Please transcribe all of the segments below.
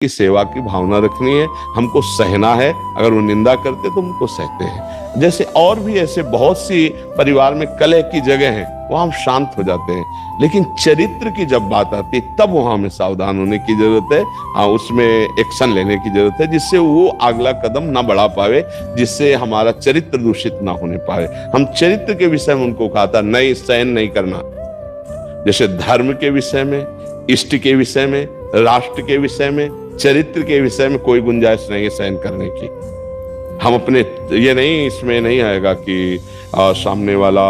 की सेवा की भावना रखनी है, हमको सहना है। अगर वो निंदा करते तो उनको सहते हैं। जैसे और भी ऐसे बहुत सी परिवार में कलह की जगह है, वहां हम शांत हो जाते हैं। लेकिन चरित्र की जब बात आती है तब वहां हमें सावधान होने की जरूरत है। हाँ, उसमें एक्शन लेने की जरूरत है जिससे वो अगला कदम ना बढ़ा पावे, जिससे हमारा चरित्र दूषित ना होने पाए। हम चरित्र के विषय में उनको कहा था नहीं, सहन नहीं करना। जैसे धर्म के विषय में, इष्ट के विषय में, राष्ट्र के विषय में, चरित्र के विषय में कोई गुंजाइश नहीं है सहन करने की। हम अपने ये नहीं, इसमें नहीं आएगा कि सामने वाला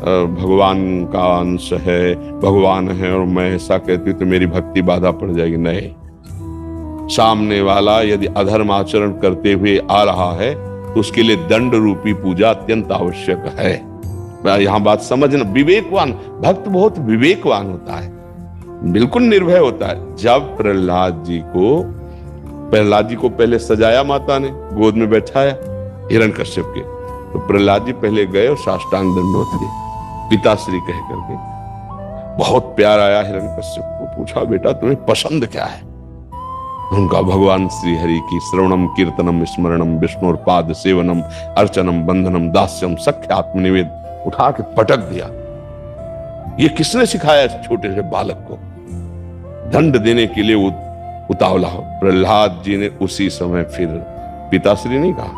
भगवान का अंश है, भगवान है और मैं ऐसा कहती हूँ तो मेरी भक्ति बाधा पड़ जाएगी। नहीं, सामने वाला यदि अधर्म आचरण करते हुए आ रहा है तो उसके लिए दंड रूपी पूजा अत्यंत आवश्यक है। यहां बात समझना, विवेकवान भक्त बहुत विवेकवान होता है, बिल्कुल निर्भय होता है। जब प्रहलाद जी को पहले सजाया माता ने, गोद में बैठाया हिरण्यकश्यप के, तो प्रहलाद जी पहले गए और साष्टांग दंडवत दिए पिताश्री कह करके। बहुत प्यार आया हिरण्यकश्यप को, पूछा बेटा तुम्हें पसंद क्या है? उनका भगवान श्री हरि की श्रवणम कीर्तनम स्मरणम विष्णुर पाद सेवनम अर्चनम बंधनम दास्यम सख्य आत्मनिवेद उठा के पटक दिया। ये किसने सिखाया इस छोटे से बालक को? दंड देने के लिए उतावला हो। प्रहलाद जी ने उसी समय फिर पिताश्री नहीं कहा,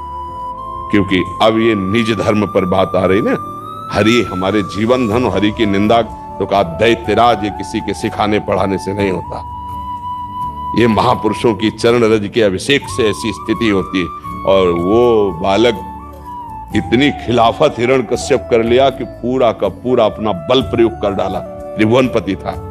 क्योंकि अब ये निज धर्म पर बात आ रही ना। हरि हमारे जीवन धन, हरि की निंदा तो कहा दैत्यराज, ये किसी के सिखाने पढ़ाने से नहीं होता। ये महापुरुषों की चरण रज के अभिषेक से ऐसी स्थिति होती है। और वो बालक इतनी खिलाफत हिरण्यकश्यप कर लिया कि पूरा का पूरा अपना बल प्रयोग कर डाला। त्रिभुवनपति था।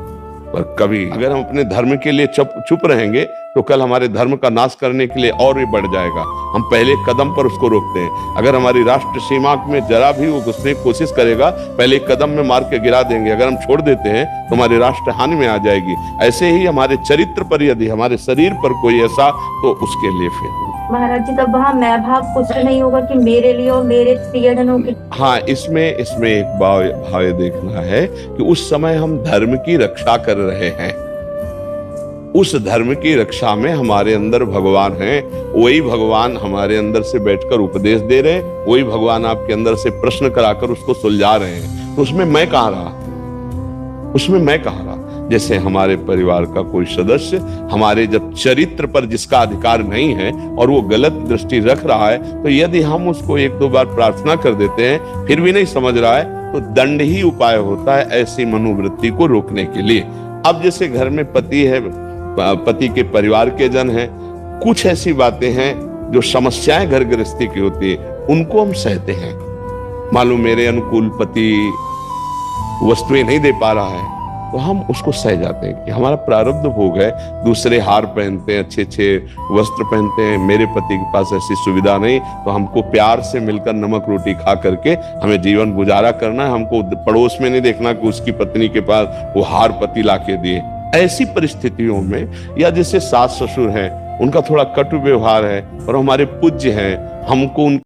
पर कभी अगर हम अपने धर्म के लिए चुप रहेंगे तो कल हमारे धर्म का नाश करने के लिए और भी बढ़ जाएगा। हम पहले कदम पर उसको रोकते हैं। अगर हमारी राष्ट्र सीमा में जरा भी वो घुसने की कोशिश करेगा, पहले कदम में मार के गिरा देंगे। अगर हम छोड़ देते हैं तो हमारी राष्ट्र हानि में आ जाएगी। ऐसे ही हमारे चरित्र पर, यदि हमारे शरीर पर कोई ऐसा, तो उसके लिए फिर महाराज जी तब वहाँ मैं भाव कुछ नहीं होगा कि मेरे लिए और मेरे प्रियजनों के। हाँ, इसमें एक भाव देखना है कि उस समय हम धर्म की रक्षा कर रहे हैं। उस धर्म की रक्षा में हमारे अंदर भगवान है। वही भगवान हमारे अंदर से बैठकर उपदेश दे रहे हैं, वही भगवान आपके अंदर से प्रश्न कराकर उसको सुलझा रहे हैं। तो उसमें मैं कहाँ रहा? उसमें मैं कहाँ रहा? जैसे हमारे परिवार का कोई सदस्य हमारे जब चरित्र पर जिसका अधिकार नहीं है और वो गलत दृष्टि रख रहा है, तो यदि हम उसको एक दो बार प्रार्थना कर देते हैं फिर भी नहीं समझ रहा है, तो दंड ही उपाय होता है ऐसी मनोवृत्ति को रोकने के लिए। अब जैसे घर में पति है, पति के परिवार के जन हैं, कुछ ऐसी बातें हैं जो समस्याएं घर गृहस्थी की होती है, उनको हम सहते हैं। मालूम मेरे अनुकूल पति वस्तुएं नहीं दे पा रहा है, तो हम उसको सह जाते हैं कि हमारा प्रारब्ध भोग है। दूसरे हार पहनते हैं, अच्छे अच्छे वस्त्र पहनते हैं, मेरे पति के पास ऐसी सुविधा नहीं, तो हमको प्यार से मिलकर नमक रोटी खा करके हमें जीवन गुजारा करना है। हमको पड़ोस में नहीं देखना कि उसकी पत्नी के पास वो हार पति लाके दिए। ऐसी परिस्थितियों में, या जैसे सास ससुर हैं, उनका थोड़ा कटु व्यवहार है और हमारे पूज्य हैं, हमको